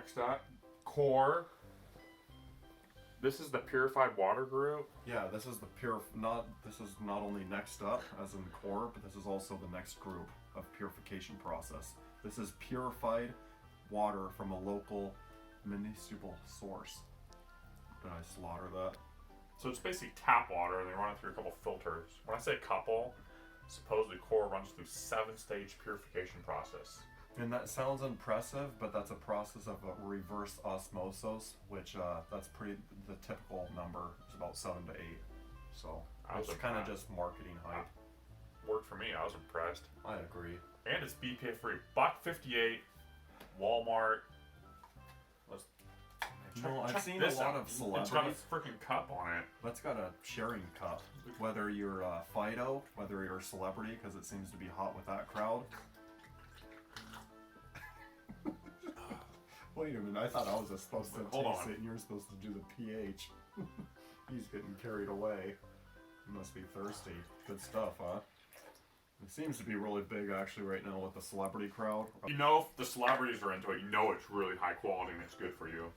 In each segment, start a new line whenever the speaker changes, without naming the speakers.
Next up, core. This is the purified water group.
Yeah, this is this is not only next up, as in core, but this is also the next group of purification process. This is purified water from a local municipal source. Did I slaughter that?
So it's basically tap water, and they run it through a couple filters. When I say couple, supposedly core runs through 7-stage purification process.
And that sounds impressive, but that's a process of a reverse osmosis, which that's the typical number is about 7 to 8. So it's kind of just marketing hype.
Worked for me. I was impressed.
I agree.
And it's BPA free. $1.58. Walmart.
I've seen a lot of celebrities.
It's got a freaking cup on it.
That's got a sharing cup. Whether you're Fido, whether you're a celebrity, because it seems to be hot with that crowd. Wait a minute, I thought I was supposed to taste it and you're supposed to do the pH. He's getting carried away. He must be thirsty. Good stuff, huh? It seems to be really big actually right now with the celebrity crowd.
You know, if the celebrities are into it, you know it's really high quality and it's good for you.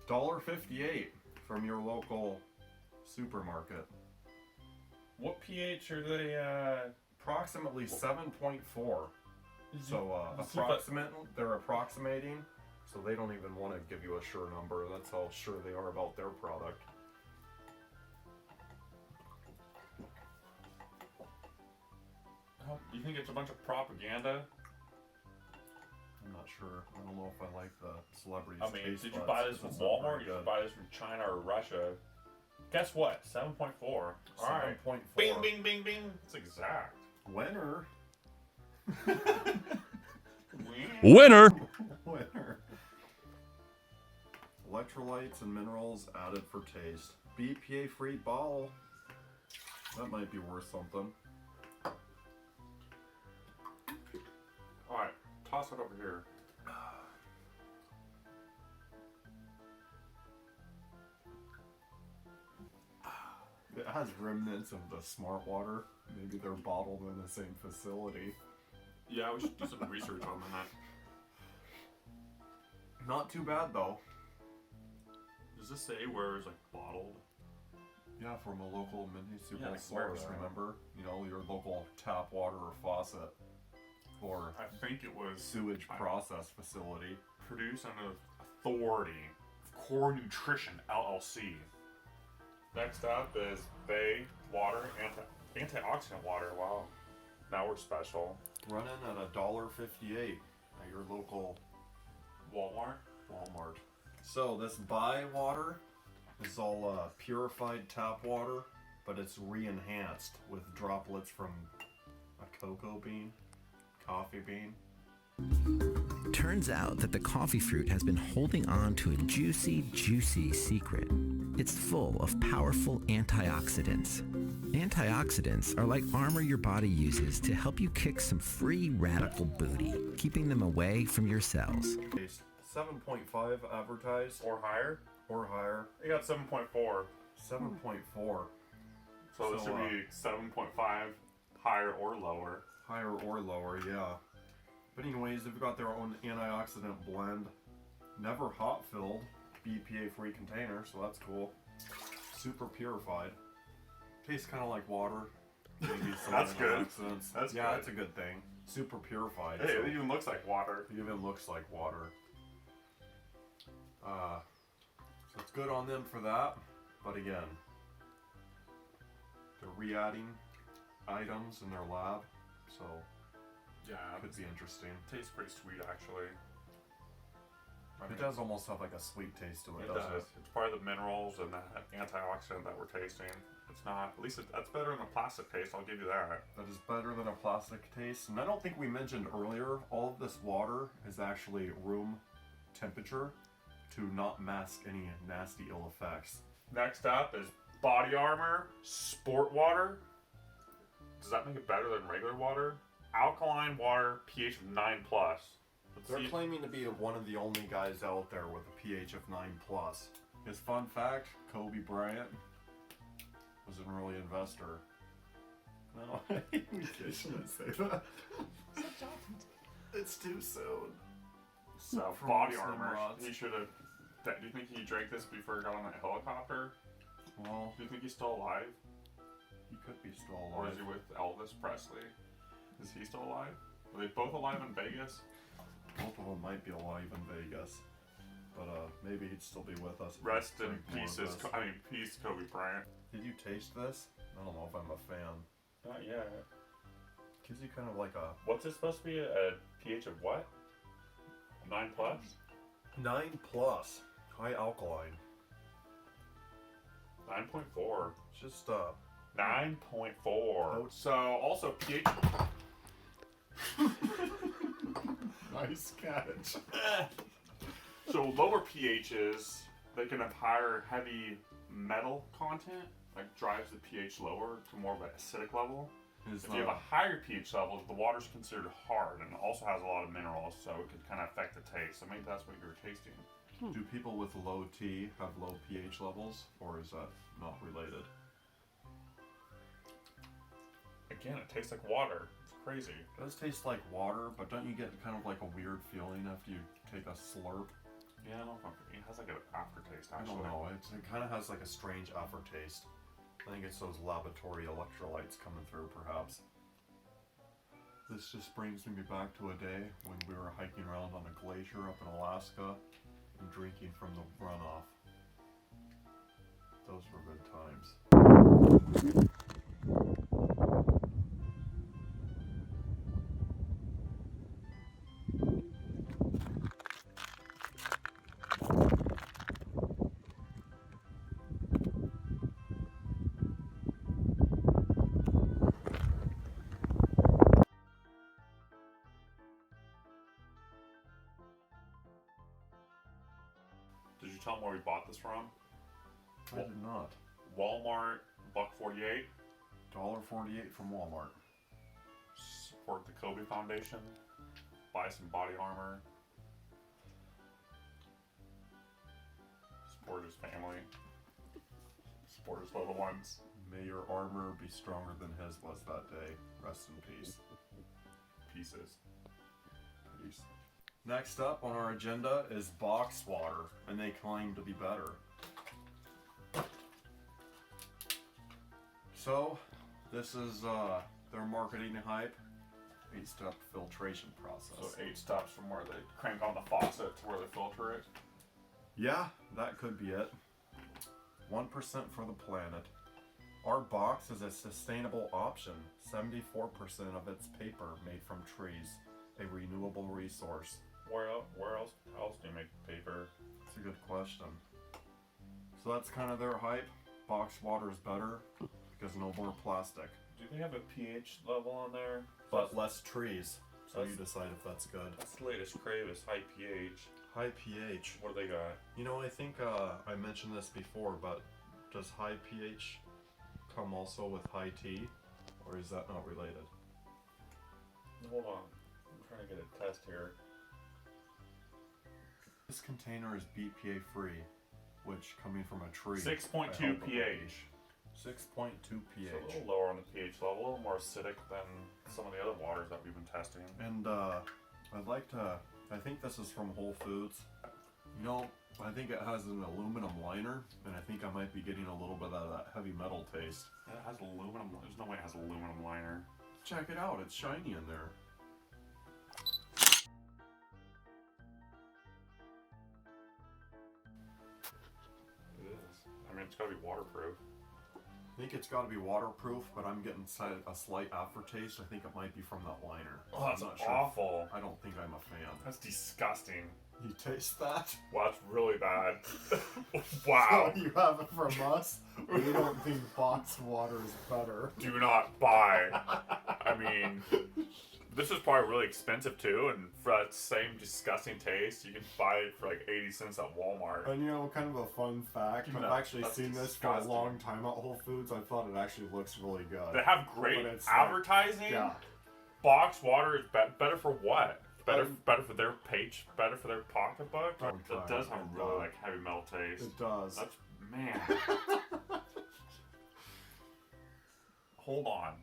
$1.58 from your local supermarket.
What pH are they?
Approximately 7.4. So they're approximating, so they don't even want to give you a sure number. That's how sure they are about their product.
You think it's a bunch of propaganda?
I'm not sure. I don't know if I like the celebrities.
I mean, did you buy this from Walmart? Did you buy this from China or Russia? Guess what? 7.4. All right.
7.4.
Bing, bing, bing, bing. It's exact.
Winner.
Winner.
Winner. Electrolytes and minerals added for taste. BPA-free bottle. That might be worth something.
All right, toss it over here.
It has remnants of the Smart Water. Maybe they're bottled in the same facility.
Yeah, we should do some research on that.
Not too bad though.
Does this say where it's like bottled?
Yeah, from a local municipal
like
source, remember? You know, your local tap water or faucet. Or
I think it was
sewage process facility.
Produced under authority of Core Nutrition LLC. Next up is Bay Water, antioxidant water. Wow, now we're special.
Running at $1.58 at your local
Walmart.
So this Bay water is all purified tap water, but it's re-enhanced with droplets from a cocoa bean. Coffee bean.
Turns out that the coffee fruit has been holding on to a juicy, juicy secret. It's full of powerful antioxidants. Antioxidants are like armor your body uses to help you kick some free radical booty, keeping them away from your cells.
7.5 advertised.
Or higher?
Or higher.
They got 7.4.
7.4.
So this would be 7.5 higher or lower.
Higher or lower, yeah. But anyways, they've got their own antioxidant blend. Never hot filled, BPA free container, so that's cool. Super purified. Tastes kind of like water. Maybe some
That's good.
That's
good.
That's a good thing. Super purified.
Hey,
so
it even looks like water.
it even looks like water. So it's good on them for that. But again, they're re-adding items in their lab. So,
yeah,
could be interesting.
Tastes pretty sweet, actually.
It does almost have like a sweet taste to it,
It
doesn't
does.
it?
It's probably the minerals and the antioxidant that we're tasting. It's not. At least that's better than a plastic taste. I'll give you that.
That is better than a plastic taste. And I don't think we mentioned earlier, all of this water is actually room temperature to not mask any nasty ill effects.
Next up is Body Armor Sport Water. Does that make it better than regular water? Alkaline water, pH of 9+.
They're claiming to be one of the only guys out there with a pH of 9+. His fun fact, Kobe Bryant was an early investor. No, we shouldn't say that. It's too soon.
So
From
body
Muslim
armor.
rods.
He should have. Do you think he drank this before he got on that helicopter?
Well,
Do you think he's still alive?
he could be still
Or
alive.
is he with Elvis Presley? Is he still alive? Are they both alive in Vegas?
Both of them might be alive in Vegas. But maybe he'd still be with us. if we
Rest in
drank more of
pieces.
this.
Peace, Kobe Bryant.
Did you taste this? I don't know if I'm a fan.
Not yet.
Gives you kind of like a
What's it supposed to be? A pH of what? 9 plus?
9+, high alkaline.
9.4.
Just
9.4. So also pH.
nice catch.
So lower pHs, they can have higher heavy metal content, like drives the pH lower to more of an acidic level.
Is,
If you have a higher pH level, the water's considered hard and also has a lot of minerals, so it could kind of affect the taste. So maybe that's what you were tasting.
do people with low T have low pH levels, or is that not related?
Again, it tastes like water. It's crazy.
It does taste like water, but don't you get kind of like a weird feeling after you take a slurp?
Yeah, I don't know if it has like an aftertaste,
I
actually.
don't know. It kind of has like a strange aftertaste. I think it's those laboratory electrolytes coming through, perhaps. This just brings me back to a day when we were hiking around on a glacier up in Alaska and drinking from the runoff. Those were good times.
Did you tell them where we bought this from?
I did not.
Walmart, $1.48.
$1.48 from Walmart.
Support the Kobe Foundation. Buy some body armor. Support his family. Support his little ones.
May your armor be stronger than his was that day. Rest in peace.
Pieces.
Peace. Next up on our agenda is box water, and they claim to be better. So, this is their marketing hype. 8-step filtration process.
So 8 steps from where they crank on the faucet to where they filter it.
Yeah, that could be it. 1% for the planet. Our box is a sustainable option. 74% of its paper made from trees, a renewable resource.
Where else do you make paper?
That's a good question. So that's kind of their hype. Box water is better because no more plastic,
Do they have a pH level on there?
but less trees. So
That's-
you decide if that's good.
That's the latest crave is high pH.
High pH.
What do they got?
You know, I think I mentioned this before, but does high pH come also with high T, or is that not related?
Hold on. I'm trying to get a test here.
This container is BPA free, which coming from a tree.
6.2
I hope it will be.
pH.
6.2
So a
pH.
little lower on the pH level, a little more acidic than some of the other waters that we've been testing.
And I'd like to, I think this is from Whole Foods. You know, I think it has an aluminum liner, and I think I might be getting a little bit of that heavy metal taste.
And it has aluminum. There's no way it has aluminum liner.
Check it out, it's shiny in there.
It is. I mean, it's gotta be waterproof.
I think it's got to be waterproof, but I'm getting a slight aftertaste. I think it might be from that liner.
Oh, that's
I'm not sure.
awful.
I don't think I'm a fan.
That's disgusting.
You taste that?
Wow, that's really bad.
Oh,
Wow.
you have it from us? We don't think box water is better.
Do not buy. I mean, this is probably really expensive too, and for that same disgusting taste, you can buy it for like 80 cents at Walmart.
And you know, kind of a fun fact,
No,
I've actually
that's
seen this for a
disgusting.
long time at Whole Foods. I thought it actually looks really good.
They have great
But it's like-
advertising.
Yeah.
Box water is better for what? better for their page, better for their pocketbook.
I'm
It
trying,
does have a
I'm
really
not.
like heavy metal taste.
It does.
That's man. Hold on.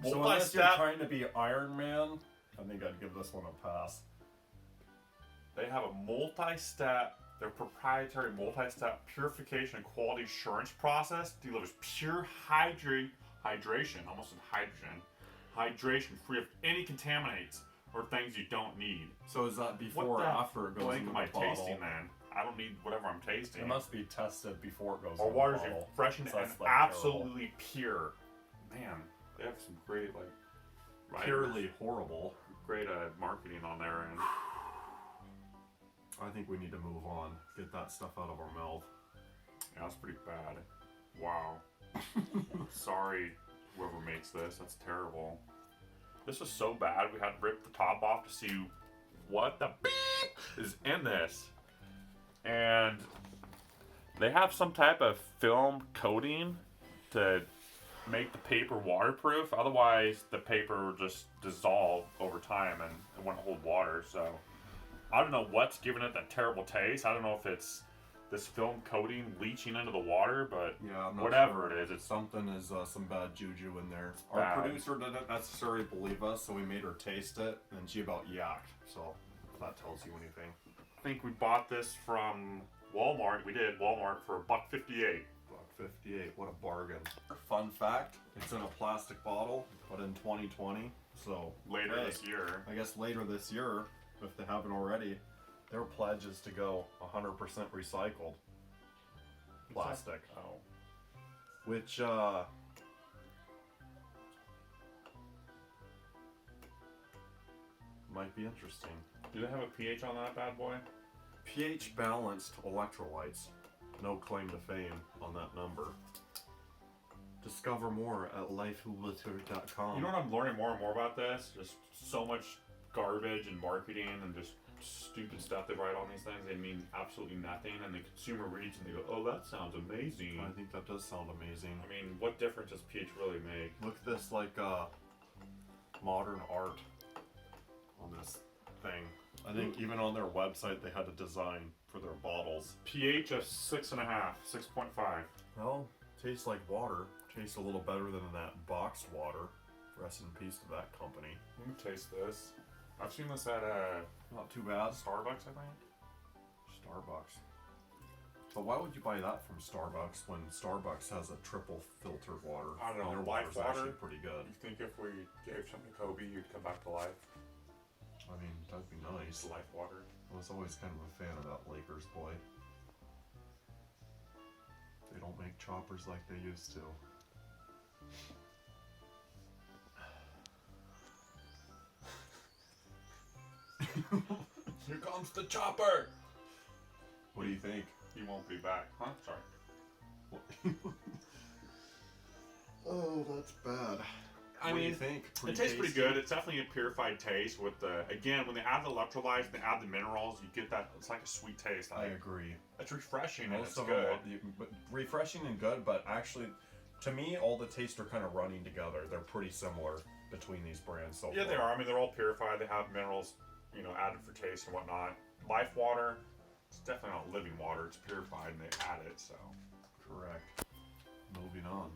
So unless you're
Multi-step.
trying to be Iron Man, I think I'd give this one a pass.
They have a multi-step, their proprietary multi-step purification and quality assurance process delivers pure hydration, almost in hydration free of any contaminants or things you don't need.
So is that before
What
or
the
after it goes
blank
into
am I
the bottle?
tasting then? I don't need whatever I'm tasting.
It must be tested before it goes
Our
into
water's
the bottle.
refreshing
So
and
that's, like,
absolutely pure. Man, they have some great like writers,
purely horrible.
great marketing on their end.
I think we need to move on. Get that stuff out of our mouth.
Yeah, that's pretty bad. Wow. Sorry, whoever makes this. That's terrible. This is so bad. We had to rip the top off to see what the beep is in this. And they have some type of film coating to make the paper waterproof. Otherwise, the paper would just dissolve over time and it wouldn't hold water. So I don't know what's giving it that terrible taste. I don't know if it's this film coating leaching into the water, but
Yeah, I'm not
whatever
sure.
it is, it's
Something is some bad juju in there.
bad.
Our producer didn't necessarily believe us, so we made her taste it, and she about yacked. So if that tells you anything.
I think we bought this from Walmart. We did Walmart for $1.58.
$1.58, what a bargain. Fun fact, it's in a plastic bottle, but in 2020, so
Later
hey,
this year.
I guess later this year, if they haven't already, their pledge is to go 100% recycled plastic,
Oh.
which might be interesting.
Do they have a pH on that bad boy?
pH balanced electrolytes. No claim to fame on that number. Discover more at lifewater.com.
You know what I'm learning more and more about this? Just so much garbage and marketing and just stupid stuff they write on these things. They mean absolutely nothing, and the consumer reads and they go, "Oh, that sounds amazing."
I think that does sound amazing.
I mean, what difference does pH really make?
Look at this like modern art on this thing. I think even on their website they had a design for their bottles.
pH of 6.5, 6.5.
Well, tastes like water. Tastes a little better than that boxed water. Rest in peace to that company.
Let me taste this. I've seen this at
Not too bad.
Starbucks, I think.
Starbucks. But why would you buy that from Starbucks when Starbucks has a triple filtered water?
I don't know,
And their
Life
water's
water?
actually pretty good.
You think if we gave something to Kobe, you'd come back to life?
I mean, that'd be nice.
It's life water.
I was always kind of a fan of that Lakers boy. They don't make choppers like they used to.
Here comes the chopper!
What do you think?
He won't be back. Huh? Sorry.
Oh, that's bad.
I
What do you
mean,
think?
It tastes pretty good. It's definitely a purified taste with the, again, when they add the electrolytes, they add the minerals, you get that, it's like a sweet taste.
I agree.
It's refreshing and
Most
it's
of
good.
them, but refreshing and good, but actually, to me, all the tastes are kind of running together. They're pretty similar between these brands so
Yeah,
far.
they are. I mean, they're all purified. They have minerals, you know, added for taste and whatnot. Life water, it's definitely not living water. It's purified and they add it, so.
Correct. Moving on.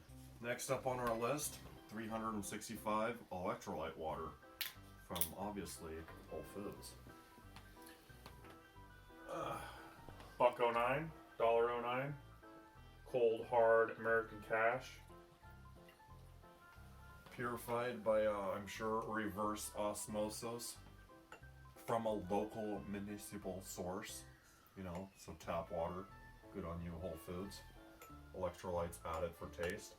Next up on our list, 365 electrolyte water from obviously Whole Foods.
$1.09, $1.09. Cold, hard American cash.
Purified by, I'm sure, reverse osmosis from a local municipal source. You know, so tap water. Good on you, Whole Foods. Electrolytes added for taste.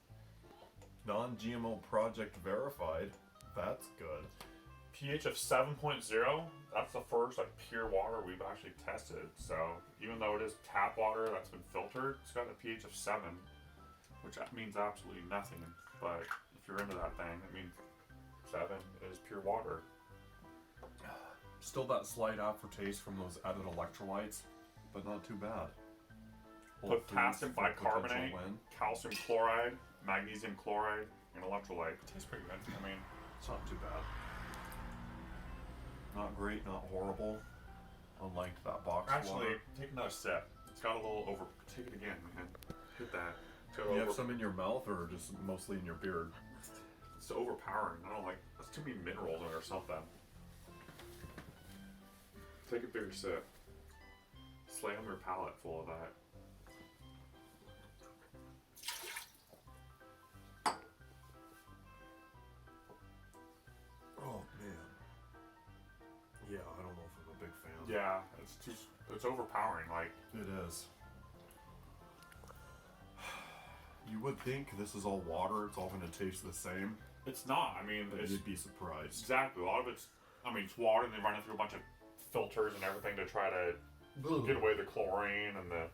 Non-GMO project verified. That's good.
pH of 7.0. That's the first like pure water we've actually tested. So even though it is tap water that's been filtered, it's got a pH of 7, which means absolutely nothing. But if you're into that thing, it means 7 is pure water.
Still that slight aftertaste from those added electrolytes, but not too bad. Whole
Potassium
Foods for potential
bicarbonate,
win.
calcium chloride, magnesium chloride, and electrolyte. It tastes pretty good. I mean,
It's not too bad. Not great, not horrible. Unlike that box
Actually,
water.
take another sip. It's got a little over. Take it again, man. Hit that. It's got a
Do you
little
have some in your mouth or just mostly in your beard?
It's overpowering. I don't like. There's too many minerals in it or something. Take a bigger sip. Slam your palate full of that.
Oh man. Yeah, I don't know if I'm a big fan.
Yeah, it's too. It's overpowering. Like
It is. You would think this is all water, it's all going to taste the same,
it's not. I mean,
but
it's
you'd be surprised.
exactly a lot of it's. I mean, it's water, and they run it through a bunch of filters and everything to try to get away the chlorine and the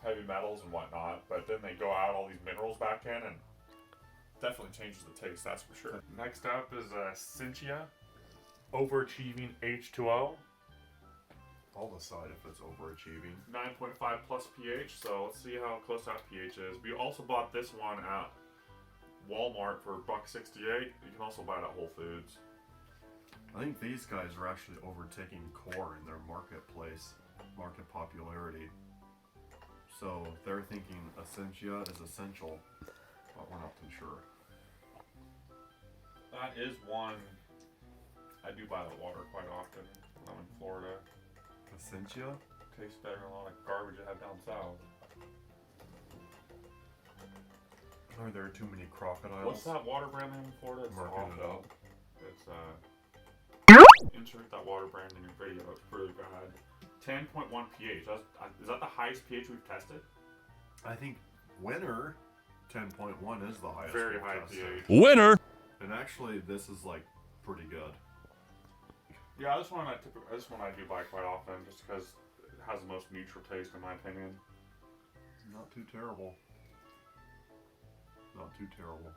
heavy metals and whatnot. But then they go out all these minerals back in, and definitely changes the taste. That's for sure. Next up is Cinchia Overachieving H2O.
I'll decide if it's overachieving.
9.5 plus pH, so let's see how close that pH is. We also bought this one at Walmart for $1.68. You can also buy it at Whole Foods.
I think these guys are actually overtaking Core in their market popularity. So they're thinking Essentia is essential, but we're not too sure.
That is one. I do buy that water quite often when I'm in Florida.
Essentia?
Tastes better than a lot of garbage I have down south.
Are there too many crocodiles?
What's that water brand name in Florida? It's
Marking it
awful.
up.
It's insert that water brand in your video. It's really bad. 10.1 pH. Is that the highest pH we've tested?
I think Winter 10.1 is the highest.
Very
we've
high
tested.
pH.
Winner.
And actually, this is like pretty good.
Yeah, this one I do buy quite often just because it has the most neutral taste in my opinion.
Not too terrible. Not too terrible.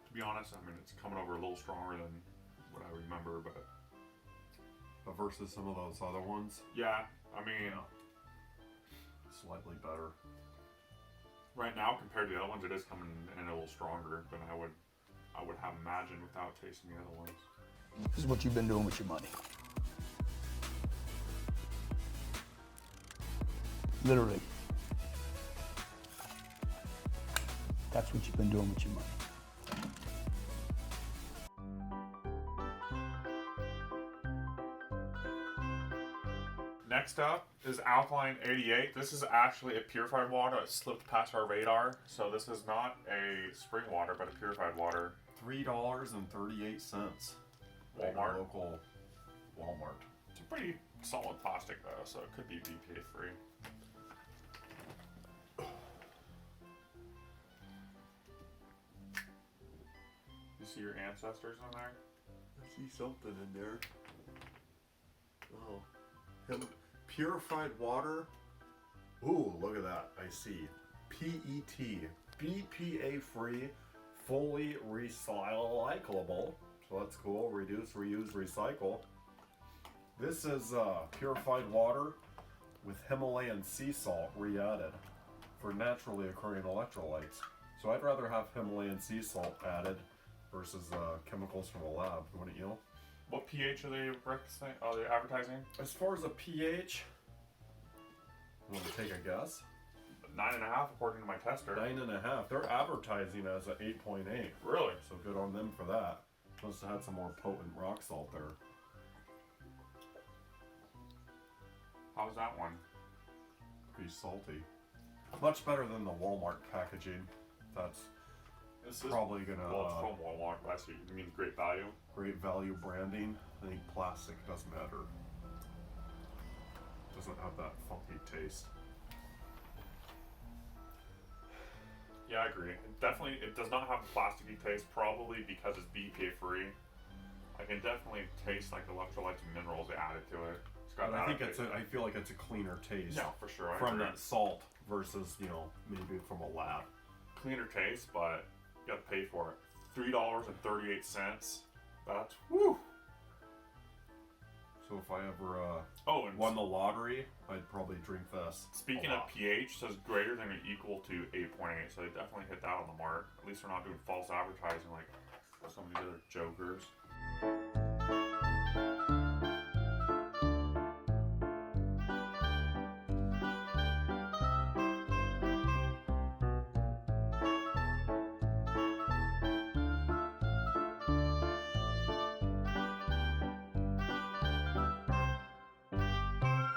To be honest, I mean it's coming over a little stronger than what I remember, but
Versus some of those other ones,
yeah, I mean
slightly better.
right now compared to the other ones, it is coming in a little stronger than I would have imagined without tasting the other ones.
This is what you've been doing with your money. Literally. That's what you've been doing with your money.
Next up is Alkaline 88. This is actually a purified water. It slipped past our radar, so this is not a spring water, but a purified water.
$3.38.
Walmart.
Local Walmart.
It's a pretty solid plastic though, so it could be BPA free. You see your ancestors in there?
I see something in there. Oh. Purified water. Ooh, look at that. I see. PET. BPA free. Fully recyclable. So that's cool. Reduce, reuse, recycle. This is purified water with Himalayan sea salt re-added for naturally occurring electrolytes. So I'd rather have Himalayan sea salt added versus chemicals from a lab, wouldn't you?
What pH are they advertising?
As far as a pH, you want to take a guess?
9.5 according to my tester.
9.5. They're advertising as an 8.8.
Really?
So good on them for that. Must have had some more potent rock salt there.
How's that one?
Pretty salty. Much better than the Walmart packaging. That's
This is
probably gonna
well, it's from Walmart. That's what you mean, great value.
great value branding. I think plastic does matter. Doesn't have that funky taste.
Yeah, I agree. It does not have a plasticky taste, probably because it's BPA free. I can definitely taste like the electrolytes and minerals they added to it. It's got
But I think
taste.
I feel like it's a cleaner taste.
Yeah, for sure. I
From
agree.
that salt versus, maybe from a lab.
Cleaner taste, but you got to pay for it. $3.38. That's woo.
So if I ever
Oh, and
won the lottery, I'd probably drink this.
speaking
a
of
lot.
pH, says greater than or equal to 8.8, so they definitely hit that on the mark. At least they're not doing false advertising like So many other jokers.